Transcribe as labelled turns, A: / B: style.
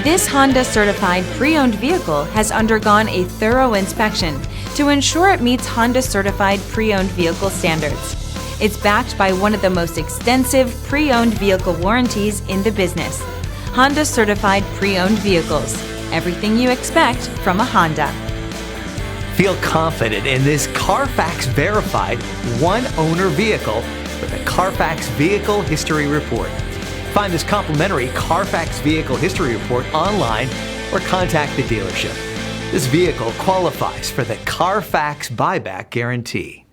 A: This Honda Certified pre-owned vehicle has undergone a thorough inspection to ensure it meets Honda Certified pre-owned vehicle standards. It's backed by one of the most extensive pre-owned vehicle warranties in the business. Honda Certified pre-owned vehicles. Everything you expect from a Honda.
B: Feel confident in this CARFAX verified one-owner vehicle with a CARFAX Vehicle History Report. Find this complimentary CARFAX Vehicle History Report online or contact the dealership. This vehicle qualifies for the CARFAX buyback guarantee.